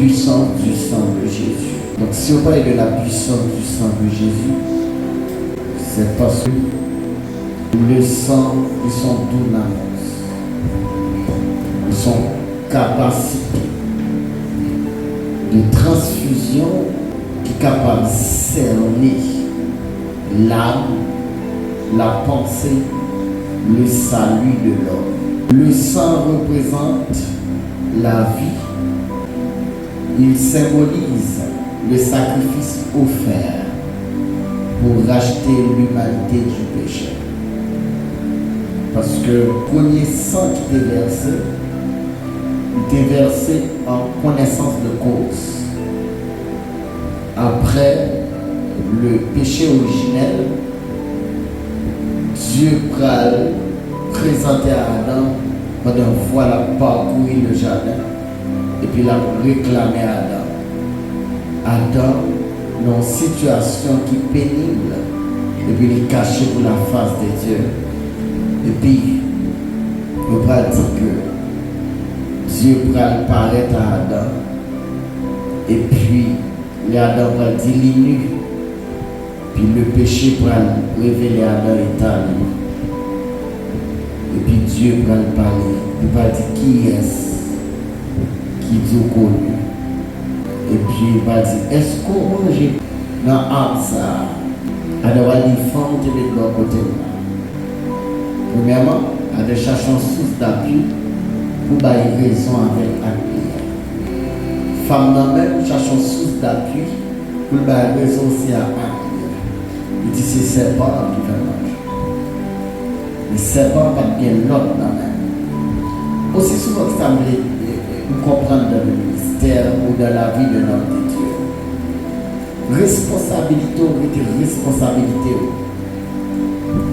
puissance du sang de Jésus. Donc si on parle de la puissance du sang de Jésus, c'est parce que le sang et son dunamis, son capacité de transfusion qui est capable de cerner l'âme, la pensée, le salut de l'homme. Le sang représente la vie. Il symbolise le sacrifice offert pour racheter l'humanité du péché. Parce que le premier sang qui était versé, il était versé en connaissance de cause. Après le péché originel, Dieu présentait à Adam pendant voilà parcourir le jardin et puis il a réclamé à Adam. Adam, dans une situation qui est pénible, et puis il est caché pour la face de Dieu. Et puis, on va dire que Dieu va paraître à Adam. Et puis, Adam va dire nu. Puis le péché va révéler Adam et Adam. Et puis Dieu va parler. Il va dire qui est-ce qui Dieu connu. Et puis il va dire, est-ce qu'on mange dans l'arbre ça? Adam va dire, femme, tu es de l'autre côté. Premièrement, Adam cherche une source d'appui pour avoir raison avec la prière. Femme même cherche une source d'appui pour avoir raison aussi à la prière. Il dit c'est serpent qui fait manger. Le serpent pas bien l'autre dans la main. Aussi souvent que ça me comprendre dans le ministère ou dans la vie de notre Dieu. Responsabilité ou responsabilité.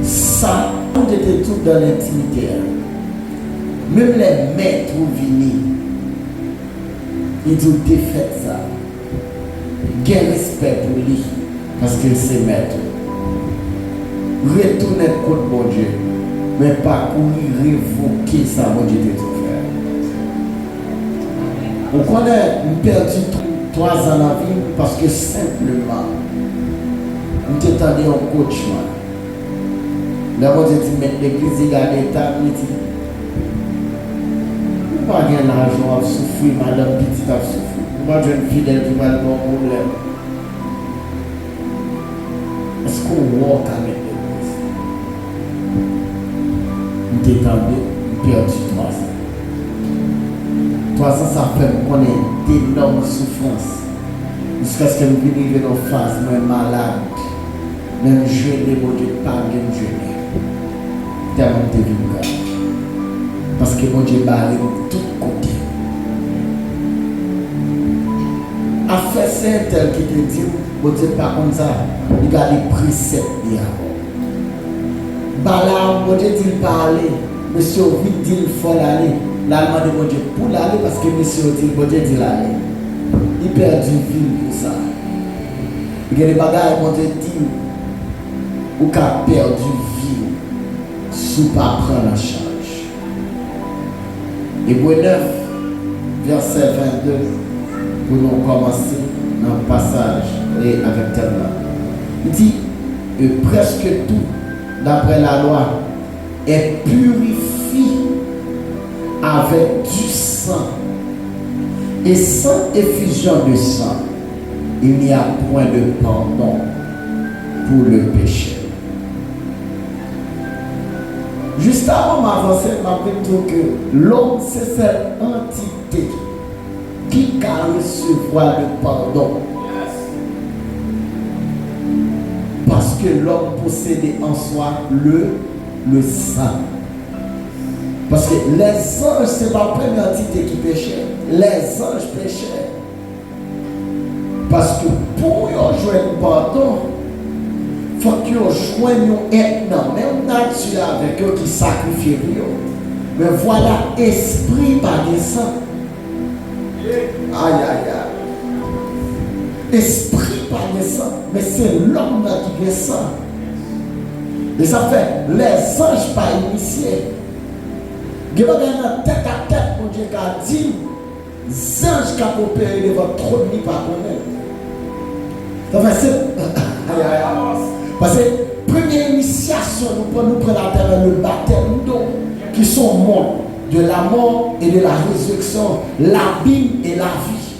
Ça, on était tout dans l'intimité. Même les maîtres venus, ils ont défait ça. Quel respect pour lui, parce qu'il s'est maître. Retourner contre mon Dieu, mais pas courir révoquer ça, mon Dieu, de tout faire. On connaît, on perdu 3 ans dans la vie parce que simplement, on t'étendait en coach. D'abord, je dis, mettre l'église, il a l'état, il dit, vous n'avez pas gagné l'argent à souffrir, madame, petite à souffrir. Vous n'avez pas une fidèle qui va le bon problème. Est-ce qu'on walk avec l'église? Nous t'étendais, nous perdu 3 ans. 3 ans, ça fait qu'on ait d'énormes souffrances. Jusqu'à ce que nous venions dans nos phases, même malades, même jeûner, mon Dieu, pas même jeûner. Tellement de grave. Parce que mon Dieu barré de tous côtés. Affaire c'est tel qui te dit, mon Dieu, pas comme ça, il a des préceptes. Bala, mon Dieu dit parler, monsieur, vite dit il faut aller. L'allemand de mon Dieu pour l'aller parce que monsieur dit, mon Dieu dit l'aller. Il perd du vie pour ça. Il y a des bagages, mon Dieu dit, ou qu'a perdu vie. Sous pas prendre la charge. Hébreux 9, verset 22, pour nous commencer dans le passage et avec tellement. Il dit presque tout, d'après la loi, est purifié avec du sang. Et sans effusion de sang, il n'y a point de pardon pour le péché. Juste avant m'avancer, je vais que l'homme, c'est cette entité qui a recevoir le pardon. Parce que l'homme possédait en soi le sang. Parce que les anges, ce n'est pas la première entité qui péchait. Les anges péchaient. Parce que pour jouer le pardon, il faut que vous joignent un même nature avec eux qui sacrifient pour eux. Mais voilà, esprit par des sang. Aïe, aïe, aïe. Esprit par des sang. Mais c'est l'homme qui fait ça. Et ça fait les anges pas initiés. Il y a un tête à tête, mon Dieu, qui a dit anges qui ont opéré devant votre trône, ni pas connaître. Parce que première initiation, nous prenons la terre, le baptême d'eau, qui sont morts de la mort et de la résurrection, l'abîme et la vie.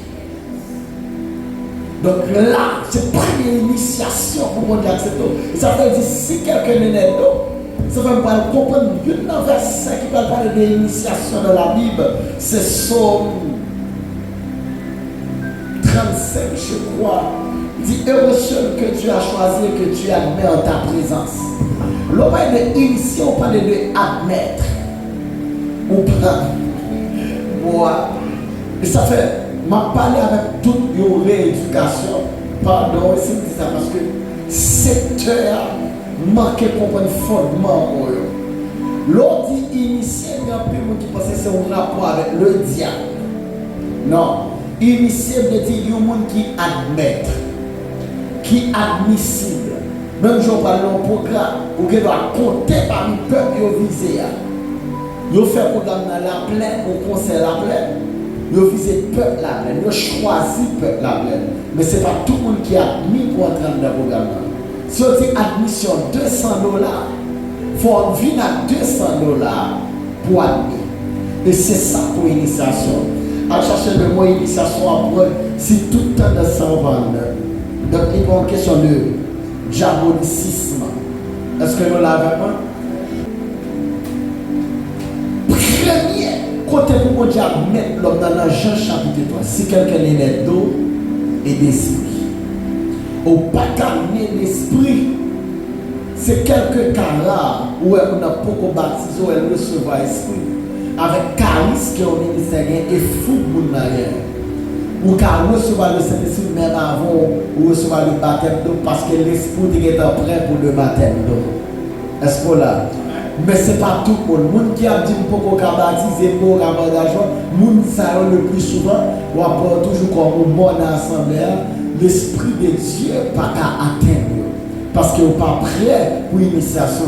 Donc là, c'est la première initiation pour nous accepter. Et ça veut dire si quelqu'un est né d'eau, ça va me comprendre un verset qui va parler de l'initiation dans la Bible, c'est Psaume 35, je crois. Il dit heureux seul que tu as choisi et que tu admets en ta présence. L'on parle d'initier, on parle de admettre. Ou pas. Moi. Et ça fait, m'a parlé avec toute une rééducation. Pardon, c'est ça parce que secteur manquait comprendre le fondement. L'autre dit initier, mais un peu qui pense que c'est un rapport avec le diable. Non. Initier veut dire un monde qui admet, qui est admissible. Même si on parle d'un programme où on doit compter parmi le peuple visé. Ils fait un programme dans la plaine, au conseil la plaine. Ils visé le peuple la plaine, ils choisi le peuple la plaine. Mais ce n'est pas tout le monde qui a admis pour entrer dans le programme. Si on dit admission $200, il faut venir à $200 pour admettre. Et c'est ça pour l'initiation. À chercher le mot initiation à prendre, si tout le temps de ça on va. Donc il y a une question de diabolicisme. Est-ce que nous l'avons? Premier côté pour mon diable mettre l'homme dans la Jean chapitre 3. Si quelqu'un est né d'eau et d'esprit. Au pas d'amener l'esprit. C'est quelques cas là où on a beaucoup baptisé, où elle recevra l'esprit. Avec charisme qui est au ministère et fou pour nous. Ou car recevoir le Saint-Esprit même avant ou recevoir le baptême d'eau parce que l'Esprit est prêt pour le baptême d'eau. Est-ce qu'on l'a? Mais ce n'est pas tout le monde. Les gens qui a dit qu'on peut baptiser pour avoir d'argent, les gens le plus souvent, ou apporte toujours comme un bon assemblée, l'Esprit de Dieu n'est pas qu'à atteindre. Parce qu'il n'est pas prêt pour l'initiation.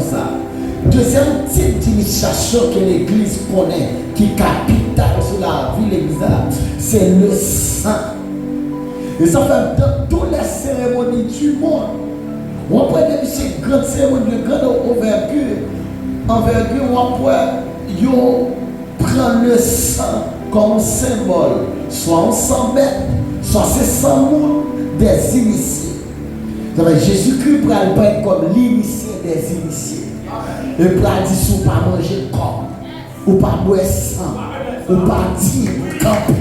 Deuxième type d'initiation que l'Église connaît, qui capitale sur la vie de l'Église, c'est le sang. Et ça fait dans toutes les cérémonies du monde. On peut dire que c'est une grande cérémonie de grande envergure, on peut prendre le sang comme symbole. Soit on s'en bête, soit c'est sans monde des initiés. Jésus-Christ peut être comme l'initié des initiés. Et plat dit si vous pas manger corps, ou pas boire sang, ou pas dire camper.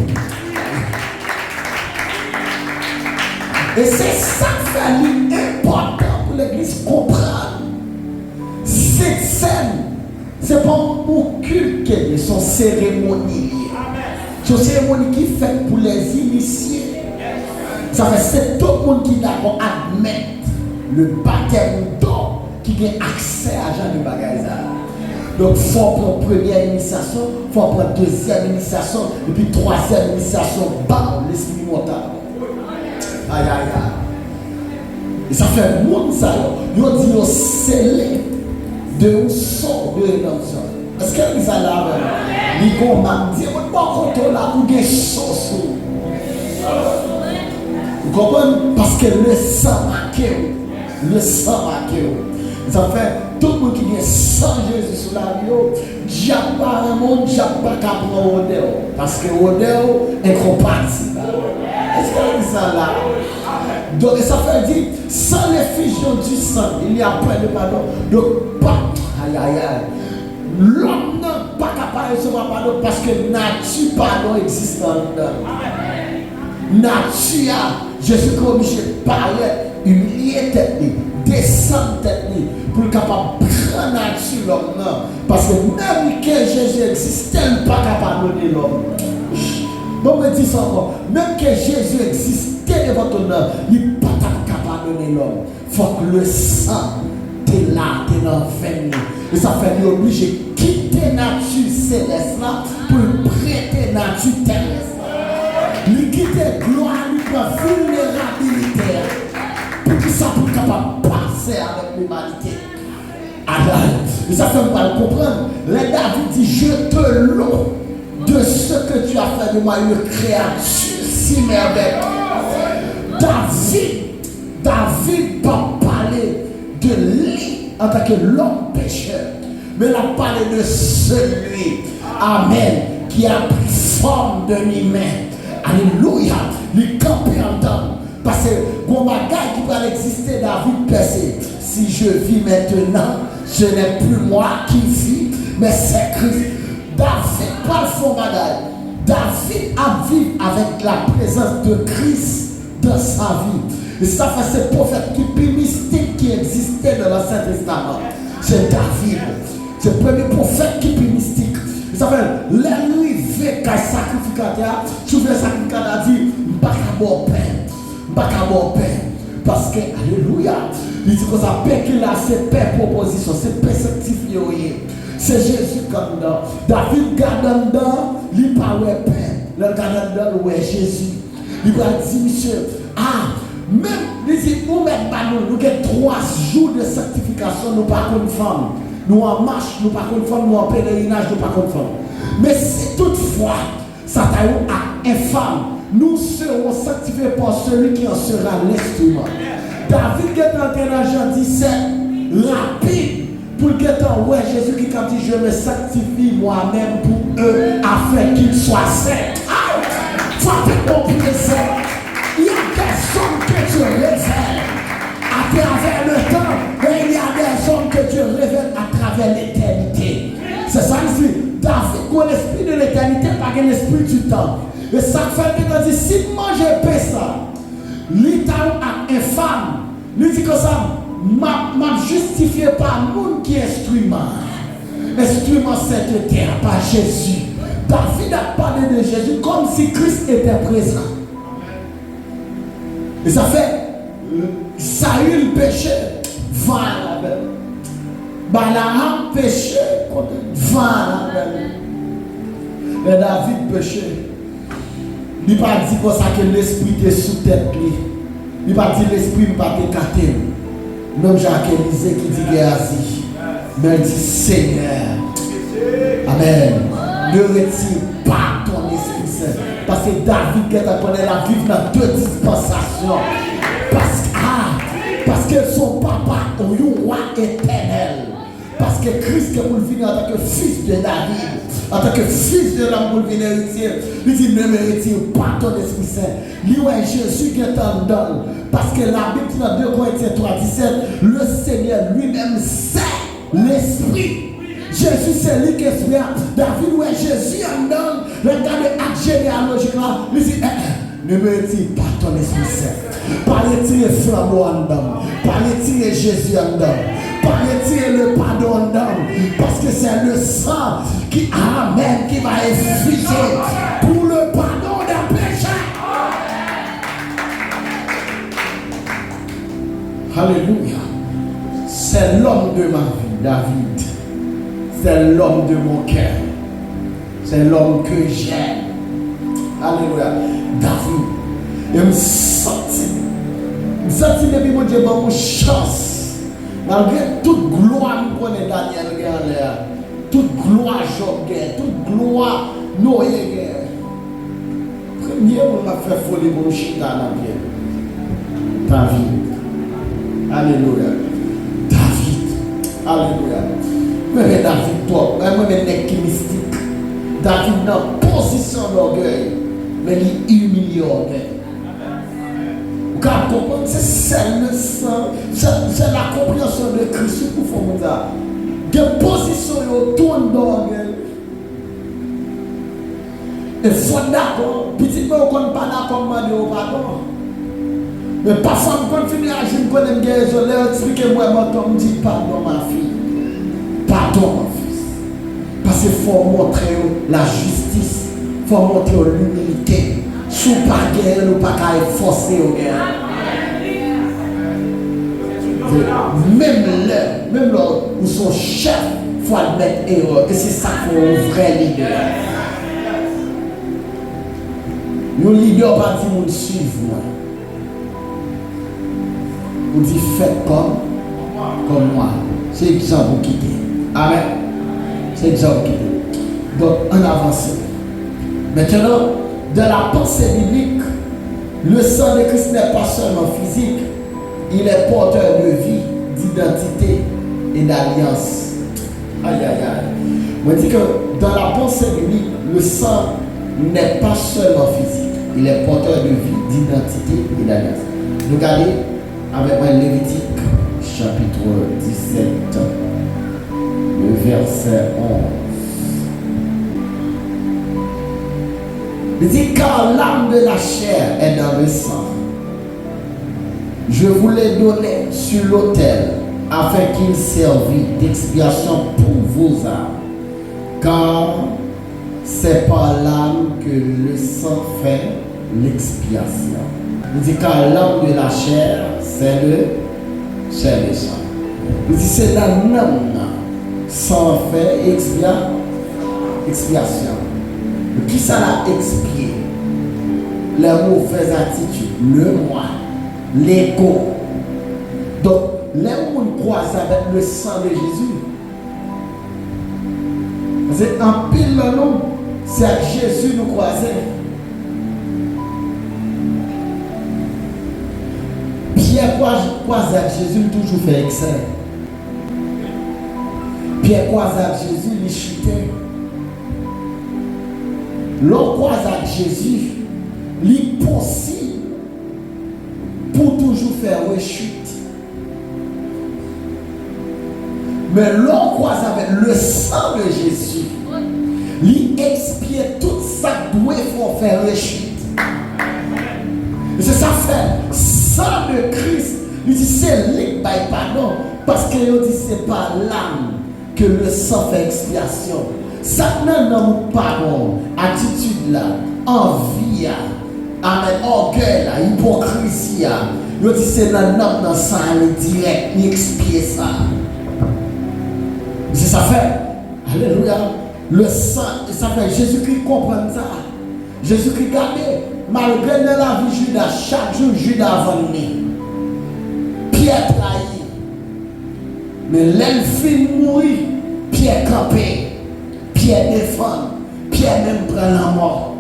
Et c'est ça qui fait important pour l'Église comprendre. Cette scène, ce n'est pas un culte, c'est une cérémonie. C'est une cérémonie qui est faite pour les initiés. Ça fait c'est tout le monde qui d'abord admettre le baptême d'eau qui a accès à Jean de Bagaïza. Donc il faut prendre première initiation, il faut prendre deuxième initiation, et puis troisième initiation, bam, l'esprit montant. Aïe aïe aïe. Et ça fait monde ça, ils ont dit scellé de un sort de rédemption. Est-ce que ça là? Ils ont dit, on va compter là pour des sauces. Vous comprenez? Parce que le sang marqué. Le sang marqué. Ça fait tout le monde qui vient sans Jésus sur la vie, diable pas un monde, diable pas qu'à prendre Odéo. Parce que Odéo est compatible. Est-ce que c'est ça là? Donc ça fait dire, sans l'effusion du sang, il y a plein de pardon. Donc, pas, aïe aïe aïe. L'homme n'a pas capable de recevoir pardon parce que nature pardon existe en nous. Nature, Jésus est obligé de parler, humilier tête, descendre tête, pour le capable de prendre nature l'homme. Parce que même que Jésus existe, il n'est pas capable de donner l'homme. Bon, me dis ça encore. Même que Jésus existait de votre nom, il n'est pas capable de donner l'homme. Il faut que le sang t'es là, t'es dans le veine. Et ça fait lui obligé de quitter nature céleste là pour prêter nature terrestre. Lui quitter gloire, lui prend vulnérabilité. Pour que ça soit capable de passer avec l'humanité. Alors, et ça fait pas le comprendre. Les David dit je te loue de de ce que tu as fait de moi une créature si merveilleuse. David pas parler de lui en tant que l'homme pécheur, mais il a parlé de celui, amen, qui a pris forme de l'humain. Alléluia, il campé en temps. Parce que mon bagage qui peut exister, David percé. Si je vis maintenant, ce n'est plus moi qui vis, mais c'est Christ. David pas son bagage. David a vécu avec la présence de Christ dans sa vie. Et ça fait ce prophète qui plus mystique qui existait dans l'Ancien Testament. C'est David. C'est le premier prophète qui plus mystique. Ça fait la nuit veille qu'un sacrificateur, souvent le sacrificateur a dit, pas qu'à boire pain. Parce que, alléluia, il dit que ça paix qu'il a, c'est paix proposition, c'est paix sanctifié. C'est Jésus comme dans. David garde dedans, il parle de paix. Le garde dedans, ouais, Jésus. Il va dire, monsieur, même, il dit, nous avons 3 jours de sanctification, nous pas comme femme. Nous en marche, nous pas comme femme, nous en pèlerinage, nous pas comme femme. Mais si toutefois, ça t'a eu infâme, nous serons sanctifiés par celui qui en sera l'instrument. David est en train d'agir 17, rapide, pour que ouais, Jésus qui quand dit je me sanctifie moi-même pour eux, afin qu'ils soient saints. Faut comprendre ça. Il y a des hommes que Dieu révèle à travers le temps, mais il y a des hommes que Dieu révèle à travers l'éternité. C'est ça que dit. David, pour l'esprit de l'éternité, pas l'esprit du temps. Et ça fait que si moi je paie ça, l'État a infâme, il dit que ça m'a justifié par le monde qui est instrument. Instrument cette terre, par Jésus. David a parlé de Jésus comme si Christ était présent. Et ça fait Saül péché, voilà. Balaam péché, voilà. Mais David péché. Il n'a pas dit comme ça que l'esprit était sous tête. Il n'a pas dit l'esprit n'a pas écarté. Même Jacques Élisée qui dit Géasi. Mais il dit Seigneur. Amen. Ne retire pas ton Esprit Saint. Parce que David qui appelé la vivre dans 2 dispensations. Parce que son papa est un roi éternel. Parce que Christ est pour venir en tant que fils de David. En tant que fils de l'homme pour venir héritier, il dit ne me retire pas ton Esprit Saint. Lui est Jésus qui est en donne. Parce que la Bible dit dans 2 Corinthiens 3:17, le Seigneur lui-même c'est l'Esprit. Jésus c'est lui qui est David ou est Jésus en donne. Regardez l'acte généalogique là, il dit ne me retire pas ton Esprit Saint. Pas retirer flambeau en donne. Pas retirer Jésus en donne. Pas retirer le pardon en donne. Parce que c'est le sang qui amène, qui va effuser pour le pardon des péchés. Alléluia. C'est l'homme de ma vie, David. C'est l'homme de mon cœur. C'est l'homme que j'aime. Alléluia. David. Et me sentir. Me sentir depuis mon Dieu, mon chance. Malgré toute gloire que connaît Daniel Guerre, toute gloire Job Guerre, toute gloire Noé Guerre. Premier, on a fait folie pour nous chita dans la vie. David. Alléluia. David. Alléluia. Mais David, toi, moi, je suis mystique. David dans position d'orgueil, mais il humilie l'orgueil. Vous comprenez, c'est la compréhension de Christ pour faire ça. De position autour d'orgueil. Et faut d'accord, petit peu on ne pas d'accord, pardon. Mais parfois, on continue à agir, on connaît bien, je l'ai expliqué, moi, on me dit pardon, ma fille. Pardon, mon fils. Parce qu'il faut montrer la justice, il faut montrer l'humilité. Sous pas guerre, nous pas qu'à forcer au guerre. Même là où son chef, il faut admettre erreur. Et c'est ça pour un vrai leader. Le leader pas dit nous suivre. Vous dites faites comme moi. C'est exemple qui dit. Amen. C'est exemple qui dit. Donc, en avance. Maintenant, dans la pensée biblique, le sang de Christ n'est pas seulement physique, il est porteur de vie, d'identité et d'alliance. Aïe, aïe, aïe. On dit que dans la pensée biblique, le sang n'est pas seulement physique, il est porteur de vie, d'identité et d'alliance. Regardez avec moi Lévitique, chapitre 17, le verset 11. Il dit, car l'âme de la chair est dans le sang. Je vous l'ai donné sur l'autel afin qu'il servit d'expiation pour vos âmes. Car c'est par l'âme que le sang fait l'expiation. Il dit, car l'âme de la chair, c'est le sang. Il dit, c'est la l'âme sans fait expiation. Qui ça l'a expié? Les mauvaises attitudes, le moi, l'ego. Donc, les gens croisent avec le sang de Jésus. C'est un pile le nom, c'est à Jésus nous croiser. Pierre croise avec Jésus, toujours fait excès. Pierre croise avec Jésus, il chutait. L'on croise avec Jésus, l'impossible pour toujours faire rechute. Mais l'on croise avec le sang de Jésus, il expie tout ça qui doit faire rechute. C'est ça fait, sang de Christ, il dit c'est lui pardon, parce qu'il dit c'est par l'âme que le sang fait expiation. Ça n'a pas bon, attitude là, envie, orgueil là, hypocrisie là. Il dit c'est dans ça, direct, il expie ça. C'est ça fait. Alléluia. Le sang, ça fait Jésus-Christ comprend ça. Jésus-Christ regardez, malgré la vie Judas, chaque jour Judas va venir. Pierre trahi. Mais l'elfine mourit, Pierre campé. Pierre défend, Pierre même prend la mort.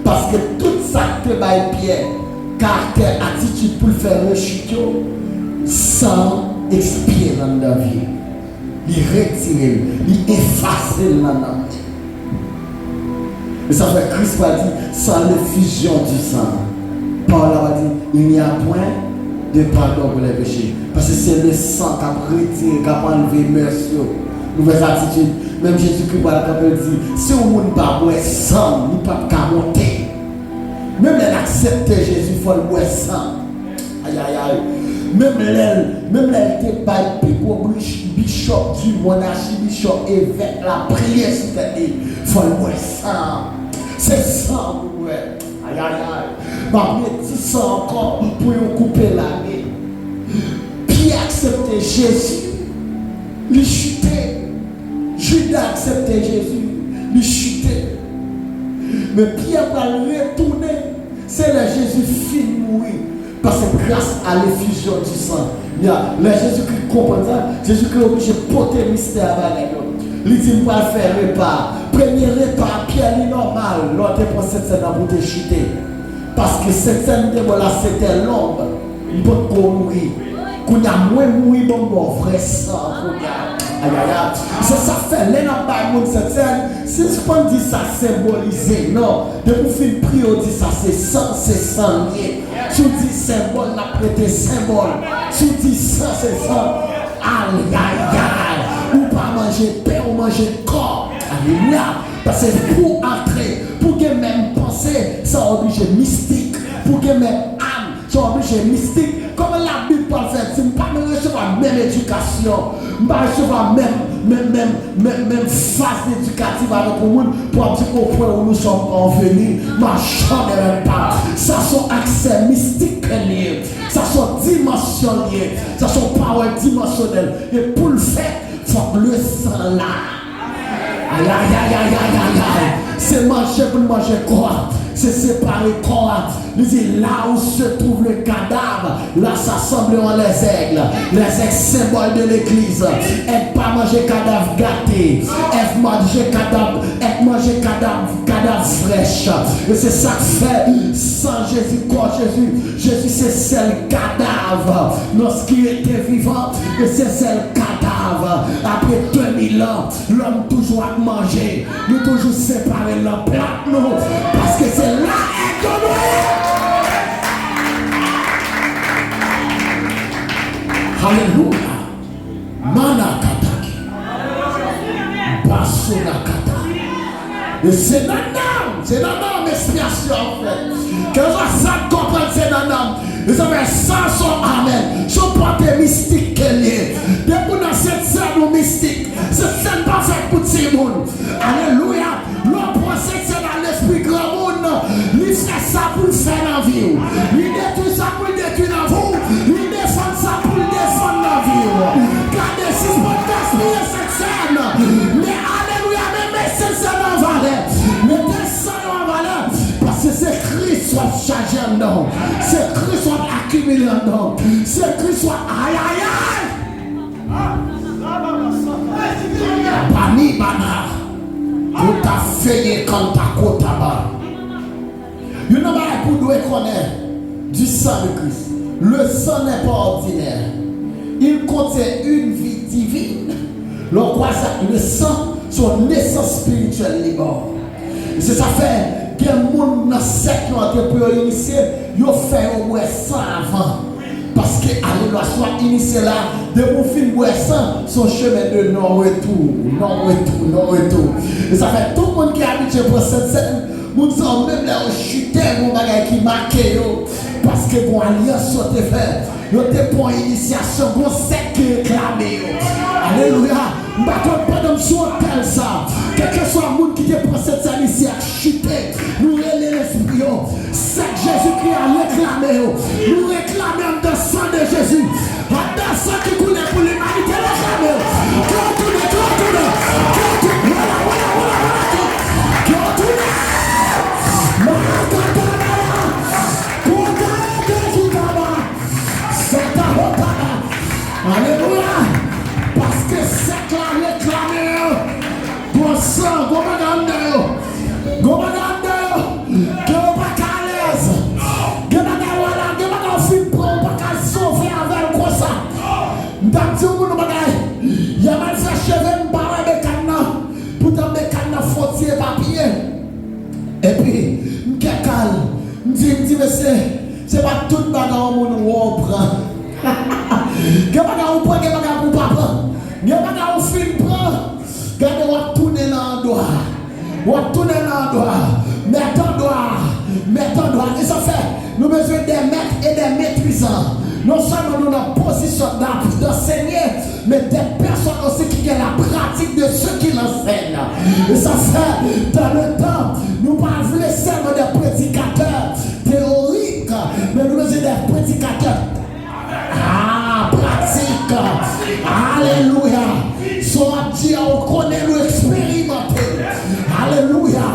Parce que tout ça que tu Pierre, caractère, attitude pour le faire rechuter, sans expier dans la vie. Il retire, il efface dans la vie. Et ça fait Christ va dire, sans l'effusion du sang. Paul va dire, il n'y a point de pardon pour les péchés. Parce que c'est le sang qui a retiré, qui a enlevé merci. Nouvelle attitude. Même Jésus-Christ va dire, si on ne peut pas boire sang, il ne peut pas monter. Même elle accepte Jésus, il faut le boire sang. Aïe aïe aïe. Même elle était pas pour bishop du monarchie, bishop évêque, la prière sur la tête. Il faut le boire sang. C'est sang, ouais. Aïe aïe aïe. Parmi les sang encore pour couper l'année. Puis accepter Jésus, lui chuter. Judas acceptait Jésus, lui chutait. Mais Pierre va retourner. C'est là Jésus finit mourir. Parce que grâce à l'effusion du sang, il y a le Jésus-Christ comprend ça. Jésus-Christ est obligé de porter le mystère avec nous. Il dit, il va faire repas. Premier repas, Pierre est normal. L'autre pour cette scène pour te chuter. Parce que cette scène de là, c'était l'ombre. Il peut mourir. Qu'on a moins mourir, bon, vrai sang. Aïe aïe aïe. C'est ça fait, les n'a pas de cette scène. Si tu peux dire ça symbolisé, non. De vous faire prier, on dit ça c'est sang, c'est sang lié. Tu dis symbole, la prêté symbole. Tu dis ça, c'est sang. Aïe aïe aïe. Ou pas manger pain, ou manger corps. Alléluia. Parce que pour entrer, pour que même penser, ça oblige mystique. Pour que même âme, ça oblige mystique. Comme la Bible parle, c'est ne pas recevoir même éducation, ne pas recevoir même phase éducative avec le monde pour dire au point où nous sommes venus, marchant de même pas. Ça sont accès mystiques liés, ça sont dimensions liées, ça sont paroles dimensionnelles. Et pour le faire, il faut que le sang là. Aïe aïe aïe aïe aïe aïe aïe. C'est manger pour manger quoi? C'est séparer quoi? Il dit là où se trouve le cadavre, là s'assembleront les aigles. Les aigles symboles de l'église. Et pas manger cadavre gâté. Et manger cadavre cadavre fraîche. Et c'est ça que fait sans Jésus, quoi Jésus. Jésus c'est seul cadavre. Lorsqu'il était vivant, et c'est seul cadavre. Après 2000 ans, l'homme toujours a mangé. Nous toujours séparés le plat, nous. Parce que c'est là que nous. Alléluia. Manakataki. Basunakata. Et c'est nanam expiation en fait. Quand ça comprend c'est nanam. Ils avaient ça son amen. Son porte mystique qu'elle est. Depuis dans cette scène mystique. Cette scène pas faite pour tout le monde. Alléluia. L'homme procède c'est dans l'esprit grand monde. Il fait ça pour le faire dans la vie. Il détruit ça pour le détruire dans vous. Il défend ça pour le défendre dans la vie. Gardez si vous gaspillez cette scène. Mais alléluia, même cette scène en valeur. Mais descendez en valeur. Parce que c'est Christ soit chargé en nous. C'est Christ soit accumulé en nous. C'est Christ soit aïe aïe aïe. Bani bana. Pour ta fait quand ta côte là-bas. You know what pour nous connaître du sang de Christ. Le sang n'est pas ordinaire. Il contient une vie divine. Le sang, son naissance spirituelle libre. C'est ça fait que les gens dans ce qui ont été initiés, ils ont fait au moins 100 avant. Parce que alléluia, soit initié là, de mon film boisson, son chemin de non-retour. Et ça fait tout le monde qui est habitué pour cette scène. Nous sommes même là au chuté, mon bagage qui marque. Parce que mon alliance soit faite. Nous sommes pour initiation, nous sommes qui réclamé. Alléluia. Nous ne battons pas dans ce hôtel ça. Quel que soit le monde qui te prend cette scène ici à chuter, nous relèvons l'esprit. C'est Jésus-Christ a réclamé. Nous réclamons dans le sang de Jésus. Dans le sang qui coule pour l'humanité, réclamé. Alléluia. Parce que c'est là réclamé. Bon sang, go bagande. Que on pas qu'à l'aise. Que on film pour on pas qu'à sauver avec comme ça. M't'a dit au monde bagay. Y a mal fait cheveux m'barre de canna. Pour t'en mettre canna fautier papier. Et puis m'kekal. M'dit monsieur, c'est pas tout bagay au monde où on prend. Que bagarre ou prend, que bagarre pour papa. Que bagarre ou film prend. Gardez ou tourner dans le doigt. Ou tourner dans le doigt. Mettons doigt. Et ça fait, nous besoin des maîtres et des maîtrisants. Non seulement nous avons position d'enseigner, mais des personnes aussi qui ont la pratique de ceux qui l'enseignent. Et ça fait, dans le temps, nous ne pouvons pas laisser des prédicateurs théoriques, mais nous besoin des prédicateurs. Pratique. Alléluia. Soit Dieu, on connaît, nous expérimenter. Alléluia.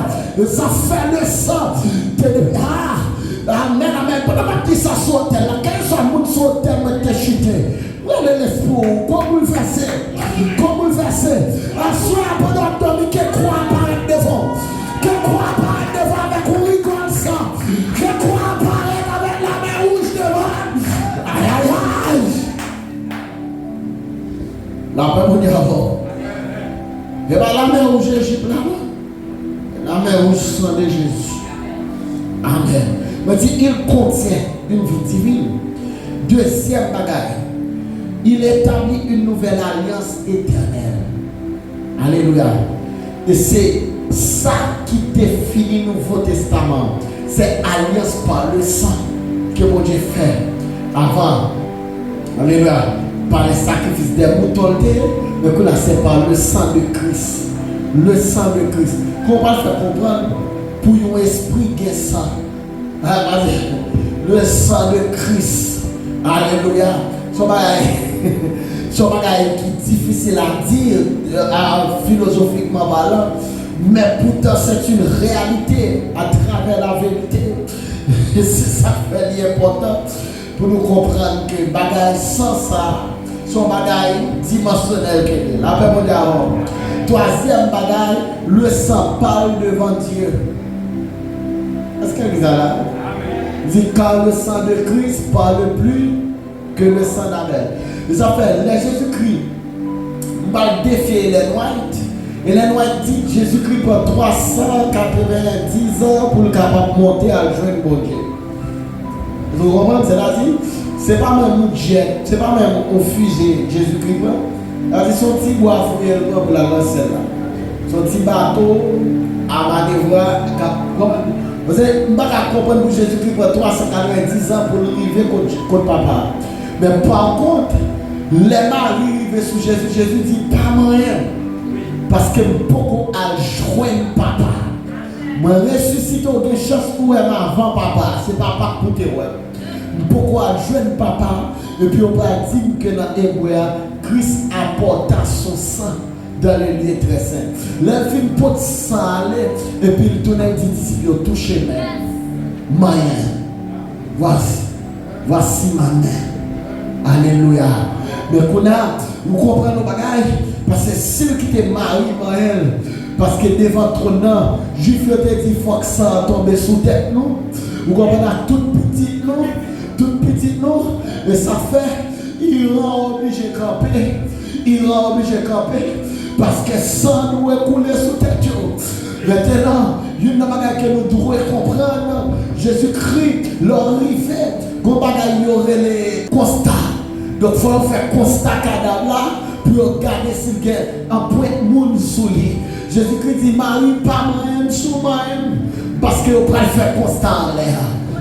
Ça fait le sang. Amen, amen. Pendant que tu ça sur terre, quel soit le monde sur terre, mais t'es chuté. Où est l'espoir? Comment bouleverser? Assoir pendant que tu crois apparaître devant. Que crois apparaître devant avec un rigole sang. Que crois apparaître avec la main rouge devant. Aïe, aïe, aïe. La paix pour dire avant. Et bien la main rouge Égypte là-bas. La main rouge sang de Jésus. Amen. Mais il contient une vie divine. Deuxième bagaille. Il établit une nouvelle alliance éternelle. Alléluia. Et c'est ça qui définit le Nouveau Testament. C'est alliance par le sang que mon Dieu fait avant. Alléluia. Par les sacrifices des moutons, mais que là c'est par le sang de Christ. Le sang de Christ. Comment va faire comprendre pour un esprit qui est sang? Le sang de Christ. Alléluia. Son bagage qui est difficile à dire philosophiquement parlant, mais pourtant c'est une réalité à travers la vérité. C'est ça qui est important pour nous comprendre que bagage sans ça, son bagage dimensionnel qu'elle est. La paix mondiale. Troisième bagage, le sang parle devant Dieu. Qu'est-ce qu'il là? Il dit car le sang de Christ parle plus que le sang d'Abel. Les affaires, les Jésus-Christ va défier les Noites. Et les Noites dit Jésus-Christ prend 390 ans pour le capable de monter à joindre bon Dieu. Vous comprenez? C'est-à-dire, c'est pas même un jet, c'est pas même un fusée Jésus-Christ. C'est son petit bois pour la lancer là. Son petit bateau à manœuvrer. Vous savez, je ne peux pas comprendre que Jésus-Christ prend 390 ans pour arriver contre papa. Mais par contre, les maris arrivent sous Jésus, Jésus dit pas moyen. Parce que beaucoup à joindre papa. Moi ressuscite de chance pour avant papa. C'est papa pour te voir. Beaucoup à joindre papa. Et puis on va dire que dans l'hébreu, Christ apporta son sang dans les lieux très saints. Le film pot sang et puis il tourne et dit il a touché ma main. Voici ma main. Alléluia. Mais qu'on a, nous comprenons nos bagages. Parce que celui qui te marie, Maël, parce que devant ton nom, Juif te dit il faut que ça tombe sous tête nous. Vous comprenez, toute petite nous, et ça fait, il rend obligé de camper, parce que sans nous écouler sous tête. Maintenant, il y a une chose que nous devons comprendre, Jésus-Christ, l'arrivée, il y aurait les constats. Donc il faut faire constat cadavre là. Pour regarder s'il y a un point de monde sous lui. Jésus-Christ dit Marie, pas moi-même, sous moi-même. Parce que vous pouvez faire constat en l'air.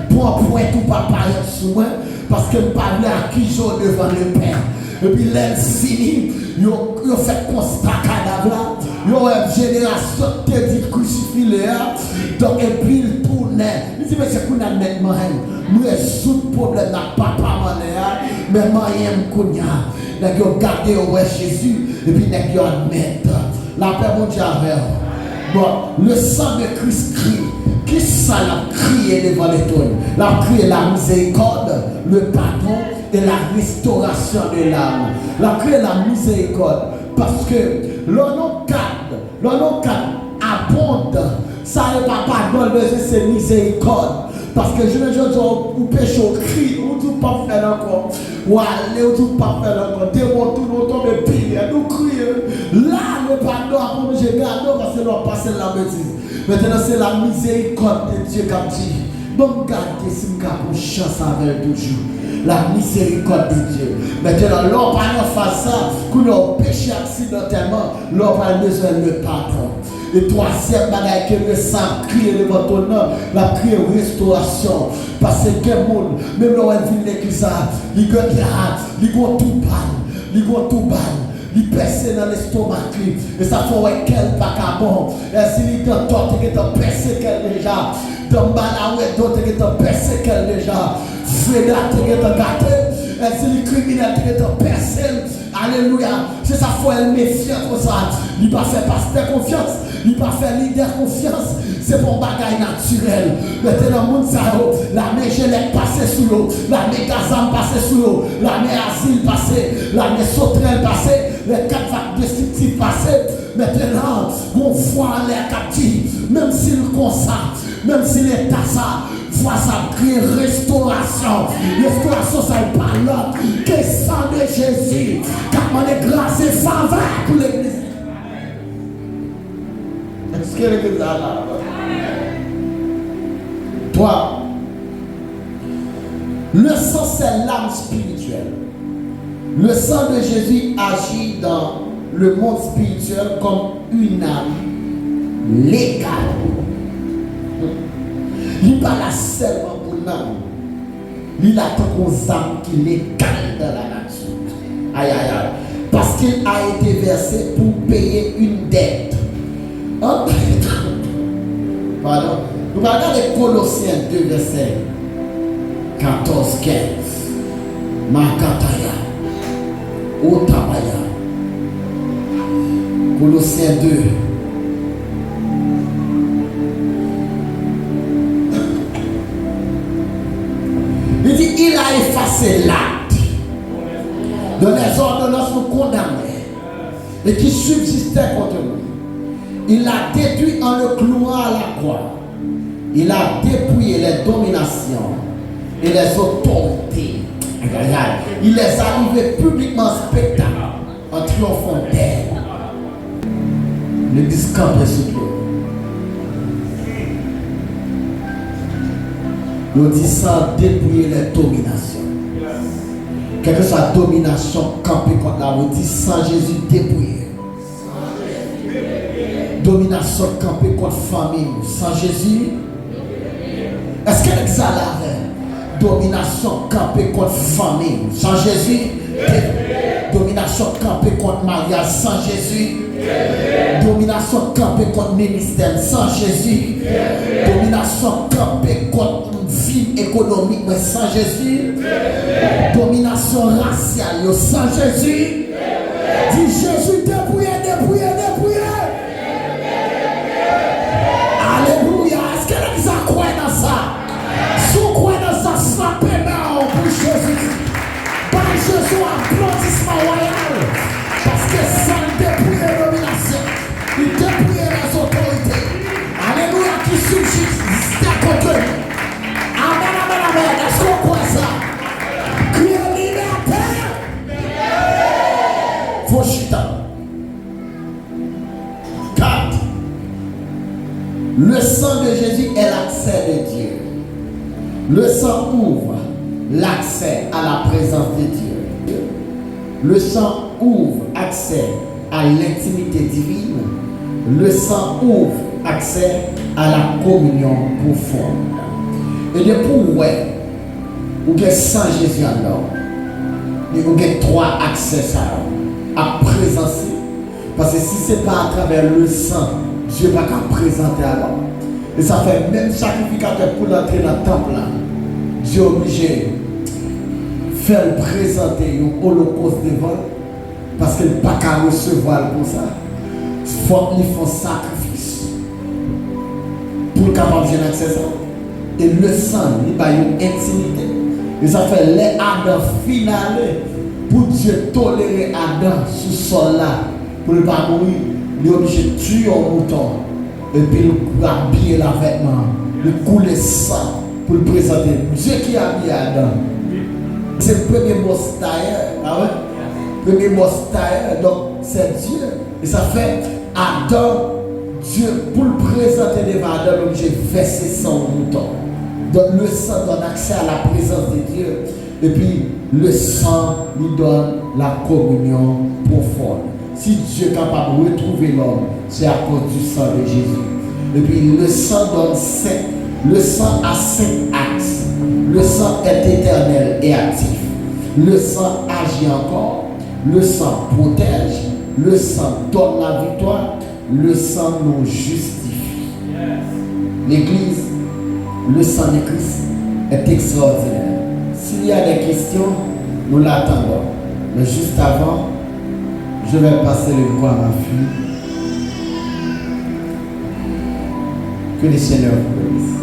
Pour un point tout papa sous moi. Parce que vous parlez à qui j'en devant le Père. Et puis l'aile fini, vous fait constat cadavre là. Vous avez une génération qui dit crucifié là. Donc et puis il tourne. Il dit mais c'est qu'on a maintenant. Nous résoudre le problème de papa manéa. Mais moi-même qu'on y a. Nous avons gardé au Jésus et puis nous avons admettre la paix mondiale. Bon, le sang de Christ crie. Qui ça l'a crié devant les trônes? L'a crié la miséricorde, le pardon et la restauration de l'âme. L'a crié la miséricorde parce que l'on cadre abonde. Ça n'est pas pardon, c'est miséricorde. Parce que je me dis, ou péché, ou cri, ou tout pas faire encore, ou aller, ou tout pas faire encore, démon, tout nous tombe pile, nous crions. Là, le pardon, après, je garde, parce que nous passons la bêtise. Maintenant, c'est la miséricorde de Dieu qui dit. Donc, gardez si nous avons chance avec toujours. La miséricorde de Dieu. Maintenant, l'on parle face ça, que nous péché accidentellement, l'on parle besoin de pardon. Le troisième bagage que le sang crie devant ton nom, la prière restauration. Parce que quel monde, même là où elle vit l'église, il y a tout balle. Il perce dans l'estomac. Et ça fait quel vagabond. Et s'il y a d'autres qui ont percé qu'elle déjà. Dans Balaoué, d'autres qui ont percé qu'elle déjà. Freda qui ont gâté. Et s'il y a des criminels qui ont percé. Alléluia. C'est ça, il faut être méfiant comme ça. Il ne va pas faire pasteur confiance. Il ne va pas faire leader confiance. C'est pour un bagage naturel. Maintenant, le monde la main gelée passée sous l'eau. La main gazam passée sous l'eau. La main asile passée. La main sauterelle passée. Les 4 vagues destructives passées. Maintenant, on voit l'air captif. Même s'il consent. Même s'il est ça. Vois ça crier restauration. Restauration, ça ne parle pas. Que sang de Jésus. Car on est grâce et faveur pour l'église. Est-ce que l'église a là? Toi, le sang, c'est l'âme spirituelle. Le sang de Jésus agit dans le monde spirituel comme une âme légale. Il n'est pas là seulement pour l'âme. Il attend aux âmes qui légales dans la nature. Aïe, aïe, aïe. Parce qu'il a été versé pour payer une dette. Oh, pardon. Nous regardons Colossiens 2, verset 14, 15. Makataya. Otabaya. Colossiens 2. Il dit, il a effacé l'acte de les ordonnances nous condamnées et qui subsistaient contre nous. Il l'a détruit en le clouant à la croix. Il a dépouillé les dominations et les autorités. Il les a livrés publiquement en spectacle en triomphant d'elle. Le discours est sur lui. Il dit sans dépouiller les dominations. Quelle que soit la domination campée contre la route, dit sans Jésus dépouiller. Domination campée contre famille, sans Jésus. Est-ce qu'elle exhale domination campée contre famille, sans Jésus? Domination campée contre mariage, sans Jésus. Domination campée contre ministère, sans Jésus. Domination campée contre vie économique, mais sans Jésus. Domination raciale, sans Jésus. Dis Jésus, dépouillez. Alléluia. Est-ce qu'elle a dit ça quoi dans ça? Si vous croyez dans ça, frappez là pour Jésus. Par Jésus, applaudissement royal. Parce que ça dépouille la domination. Il dépouille les autorités. Alléluia, qui subsiste contre lui. Amen. Est-ce qu'on croit ça? Criez liberté. Vos chita. 4. Le sang de Jésus est l'accès de Dieu. Le sang ouvre l'accès à la présence de Dieu. Le sang ouvre accès à l'intimité divine. Le sang ouvre accès à la communion profonde. Et de pour ouais, ou que sans Jésus alors, ou que 3 accès à présenter. Parce que si ce n'est pas à travers le sang, Dieu ne va pas présenter alors. Et ça fait même sacrificateur pour entrer dans le temple là. Dieu est obligé de faire présenter un holocauste devant parce qu'il n'a pas qu'à recevoir pour ça. Il faut qu'il fasse sacrifice pour capable de accès ça. Et le sang, il va y avoir une intimité. Et ça fait les Adam finales pour Dieu tolérer Adam sous sol là pour ne pas mourir. Il est obligé de tuer un mouton et puis il habiller la vêtement, il couler sang pour le présenter. Dieu qui a habillé Adam. C'est le premier mot tailleur. Ah ouais? Premier mot tailleur, donc c'est Dieu. Et ça fait Adam, Dieu, pour le présenter devant Adam, il est obligé de verser son mouton. Donc le sang donne accès à la présence de Dieu. Et puis le sang lui donne la communion profonde. Si Dieu est capable de retrouver l'homme, c'est à cause du sang de Jésus. Et puis le sang donne 5. Le sang a 5 axes. Le sang est éternel et actif. Le sang agit encore. Le sang protège. Le sang donne la victoire. Le sang nous justifie. L'Église, le sang de Christ est extraordinaire. S'il y a des questions, nous l'attendons. Mais juste avant, je vais passer le mot à ma fille. Que le Seigneur vous bénisse.